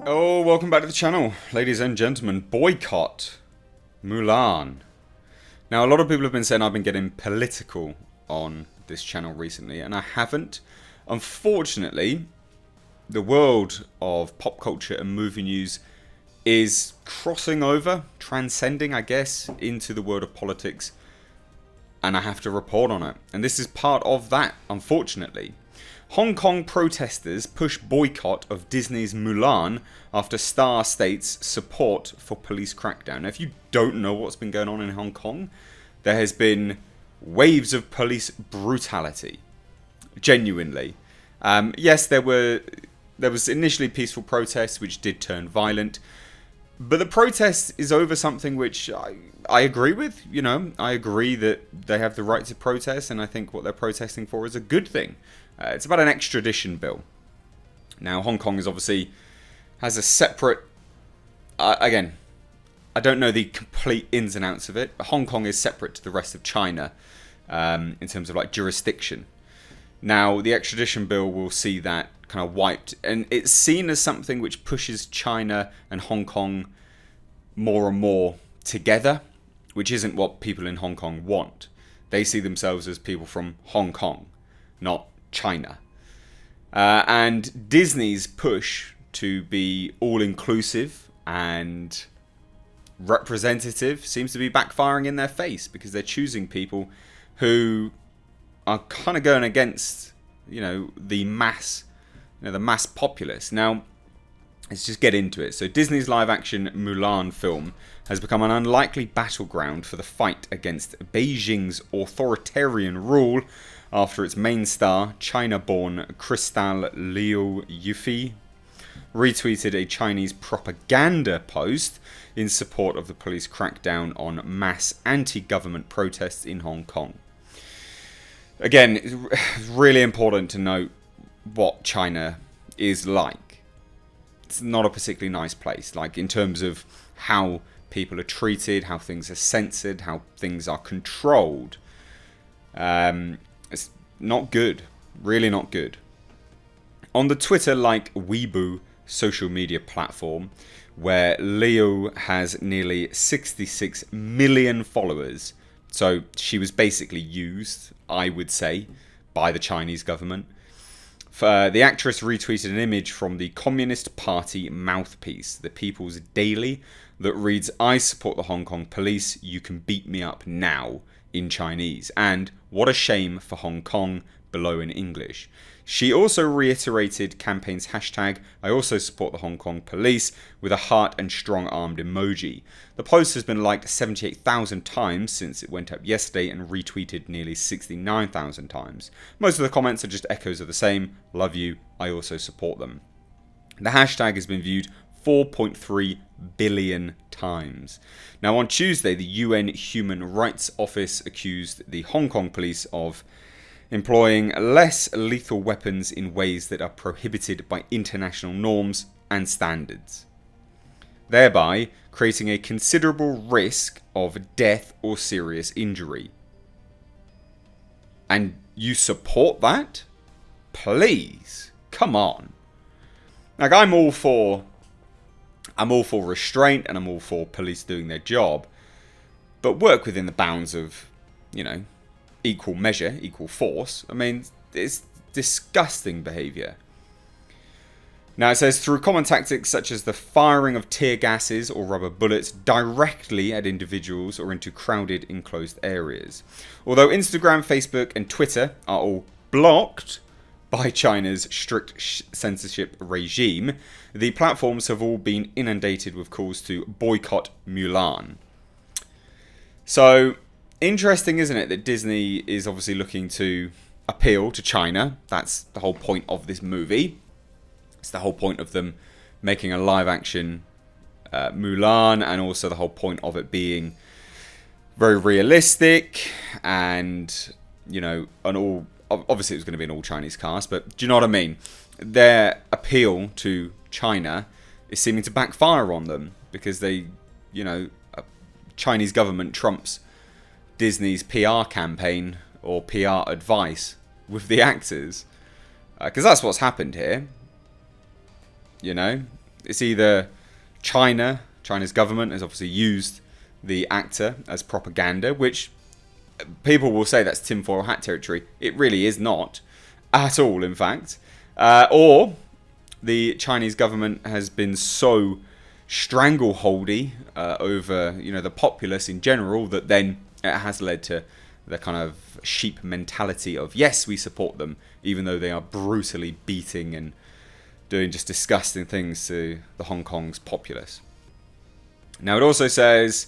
Oh, welcome back to the channel, ladies and gentlemen. Boycott Mulan. Now, a lot of people have been saying I've been getting political on this channel recently, and I haven't. Unfortunately, the world of pop culture and movie news is crossing over, transcending, I guess, into the world of politics, and I have to report on it. And this is part of that, unfortunately. Hong Kong protesters push boycott of Disney's Mulan after Star states support for police crackdown. Now, if you don't know what's been going on in Hong Kong, there has been waves of police brutality. Genuinely. Yes, there was initially peaceful protests which did turn violent, but the protest is over something which I agree with. You know, I agree that they have the right to protest, and I think what they're protesting for is a good thing. It's about an extradition bill. Now, Hong Kong is obviously has a separate. Again, I don't know the complete ins and outs of it, but Hong Kong is separate to the rest of China in terms of like jurisdiction. Now, the extradition bill will see that kind of wiped, and it's seen as something which pushes China and Hong Kong more and more together, which isn't what people in Hong Kong want. They see themselves as people from Hong Kong, not China. And Disney's push to be all-inclusive and representative seems to be backfiring in their face, because they're choosing people who are kind of going against, the mass, the mass populace. Now, let's just get into it. So Disney's live-action Mulan film has become an unlikely battleground for the fight against Beijing's authoritarian rule after its main star, China-born Crystal Liu Yufi, retweeted a Chinese propaganda post in support of the police crackdown on mass anti-government protests in Hong Kong. Again, it's really important to note what China is like. It's not a particularly nice place, like in terms of how people are treated, how things are censored, how things are controlled. It's not good. Really not good. On the Twitter-like Weibo social media platform, where Leo has nearly 66 million followers, so she was basically used, I would say, by the Chinese government. The actress retweeted an image from the Communist Party mouthpiece, the People's Daily, that reads, "I support the Hong Kong police, you can beat me up now," in Chinese, and "what a shame for Hong Kong," below in English. She also reiterated campaign's hashtag, "I also support the Hong Kong police," with a heart and strong-armed emoji. The post has been liked 78,000 times since it went up yesterday and retweeted nearly 69,000 times. Most of the comments are just echoes of the same, "Love you, I also support them." The hashtag has been viewed 4.3 billion times. Now, on Tuesday, the UN Human Rights Office accused the Hong Kong police of employing less lethal weapons in ways that are prohibited by international norms and standards, thereby creating a considerable risk of death or serious injury. And you support that? Please, come on. Like, I'm all for restraint, and I'm all for police doing their job, but work within the bounds of, equal measure, equal force. I mean, it's disgusting behaviour. Now it says, through common tactics such as the firing of tear gases or rubber bullets directly at individuals or into crowded enclosed areas. Although Instagram, Facebook and Twitter are all blocked by China's strict censorship regime, the platforms have all been inundated with calls to boycott Mulan. So, interesting, isn't it, that Disney is obviously looking to appeal to China. That's the whole point of this movie. It's the whole point of them making a live-action Mulan, and also the whole point of it being very realistic, and, an all... Obviously, it was going to be an all-Chinese cast, but do you know what I mean? Their appeal to China is seeming to backfire on them, because they, Chinese government trumps Disney's PR campaign or PR advice with the actors, because that's what's happened here. It's either China's government has obviously used the actor as propaganda, which people will say that's tinfoil hat territory. It really is not at all, in fact. Or the Chinese government has been so strangleholdy over the populace in general that then it has led to the kind of sheep mentality of, yes, we support them, even though they are brutally beating and doing just disgusting things to the Hong Kong's populace. Now, it also says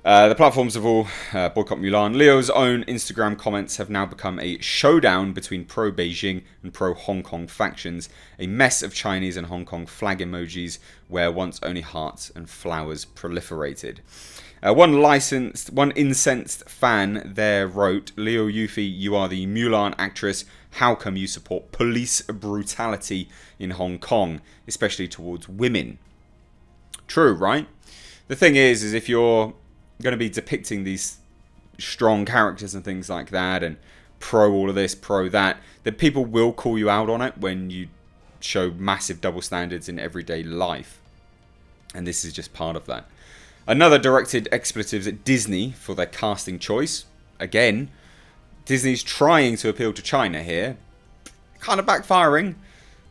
the platforms of all boycott Mulan. Leo's own Instagram comments have now become a showdown between pro-Beijing and pro-Hong Kong factions, a mess of Chinese and Hong Kong flag emojis where once only hearts and flowers proliferated. One incensed fan there wrote, Leo Yuffie, you are the Mulan actress. How come you support police brutality in Hong Kong, especially towards women? True, right? The thing is if you're going to be depicting these strong characters and things like that, and pro all of this, pro that, then people will call you out on it when you show massive double standards in everyday life. And this is just part of that. Another directed expletives at Disney for their casting choice. Again, Disney's trying to appeal to China here. Kind of backfiring.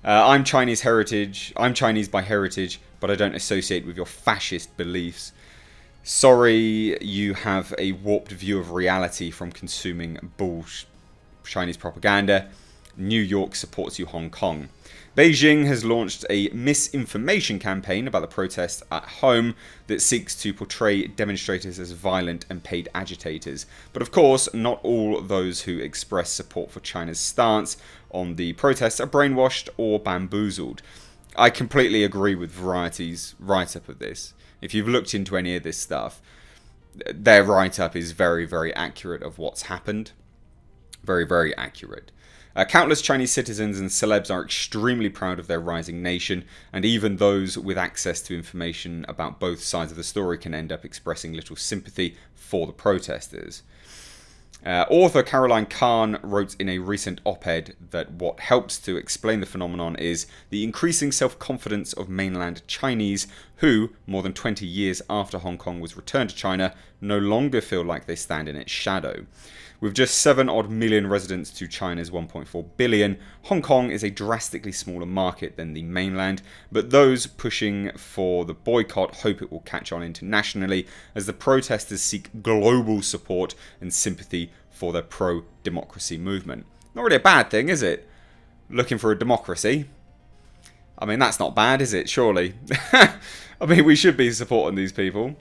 I'm Chinese by heritage, but I don't associate with your fascist beliefs. Sorry, you have a warped view of reality from consuming Chinese propaganda. New York supports you, Hong Kong. Beijing has launched a misinformation campaign about the protests at home that seeks to portray demonstrators as violent and paid agitators. But of course, not all those who express support for China's stance on the protests are brainwashed or bamboozled. I completely agree with Variety's write-up of this. If you've looked into any of this stuff, their write-up is very, very accurate of what's happened. Very, very accurate. Countless Chinese citizens and celebs are extremely proud of their rising nation, and even those with access to information about both sides of the story can end up expressing little sympathy for the protesters. Author Caroline Kahn wrote in a recent op-ed that what helps to explain the phenomenon is the increasing self-confidence of mainland Chinese who, more than 20 years after Hong Kong was returned to China, no longer feel like they stand in its shadow. With just 7 odd million residents to China's 1.4 billion, Hong Kong is a drastically smaller market than the mainland, but those pushing for the boycott hope it will catch on internationally as the protesters seek global support and sympathy for their pro-democracy movement. Not really a bad thing, is it? Looking for a democracy. I mean, that's not bad, is it? Surely. I mean, we should be supporting these people.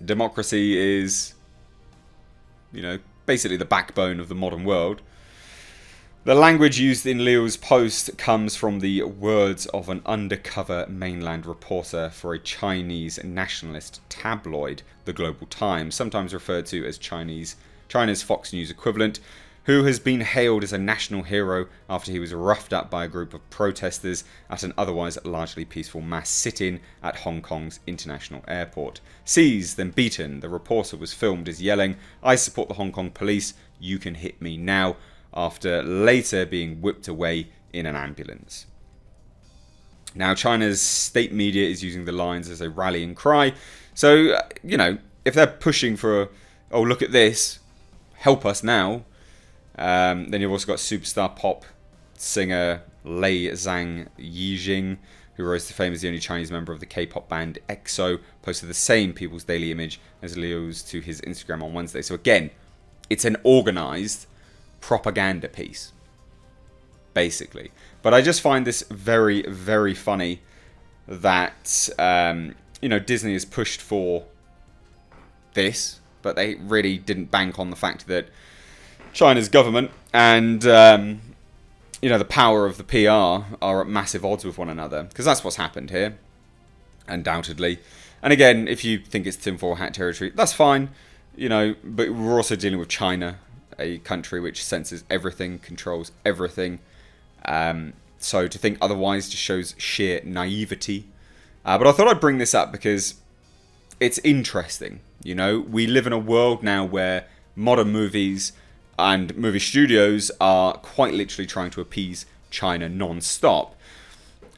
Democracy is, basically the backbone of the modern world. The language used in Liu's post comes from the words of an undercover mainland reporter for a Chinese nationalist tabloid, the Global Times, sometimes referred to as China's Fox News equivalent, who has been hailed as a national hero after he was roughed up by a group of protesters at an otherwise largely peaceful mass sit-in at Hong Kong's international airport. Seized, then beaten, the reporter was filmed as yelling, "I support the Hong Kong police, you can hit me now," after later being whipped away in an ambulance. Now, China's state media is using the lines as a rallying cry. So, if they're pushing for, oh, look at this, help us now, then you've also got superstar pop singer Lei Zhang Yijing, who rose to fame as the only Chinese member of the K-pop band EXO, posted the same People's Daily image as Leo's to his Instagram on Wednesday. So again, it's an organised propaganda piece, basically. But I just find this very, very funny that, Disney has pushed for this, but they really didn't bank on the fact that China's government and the power of the PR are at massive odds with one another, because that's what's happened here, undoubtedly. And again, if you think it's tinfoil hat territory, that's fine, but we're also dealing with China, a country which censors everything, controls everything. So to think otherwise just shows sheer naivety. But I thought I'd bring this up because it's interesting. We live in a world now where modern movies and movie studios are quite literally trying to appease China non-stop.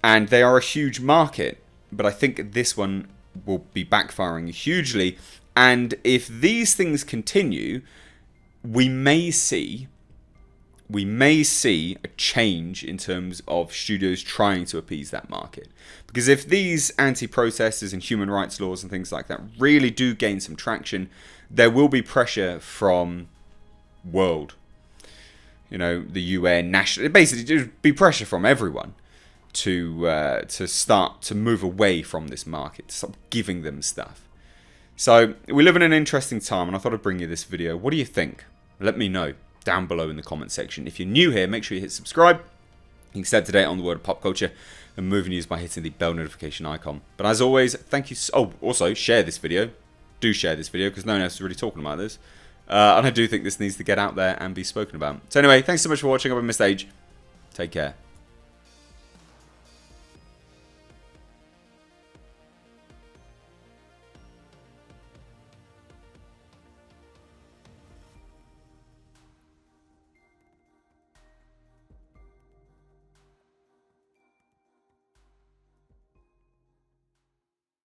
And they are a huge market, but I think this one will be backfiring hugely. And if these things continue, we may see a change in terms of studios trying to appease that market. Because if these anti-protesters and human rights laws and things like that really do gain some traction, there will be pressure from world, the UN, national, basically there'll be pressure from everyone to start to move away from this market, to stop giving them stuff. So we live in an interesting time, and I thought I'd bring you this video. What do you think? Let me know down below in the comment section. If you're new here, make sure you hit subscribe. You can stay up to date on the world of pop culture and movie news by hitting the bell notification icon. But as always, thank you. Also share this video. Do share this video, because no one else is really talking about this. And I do think this needs to get out there and be spoken about. So anyway, thanks so much for watching. I've been Mr. Age. Take care.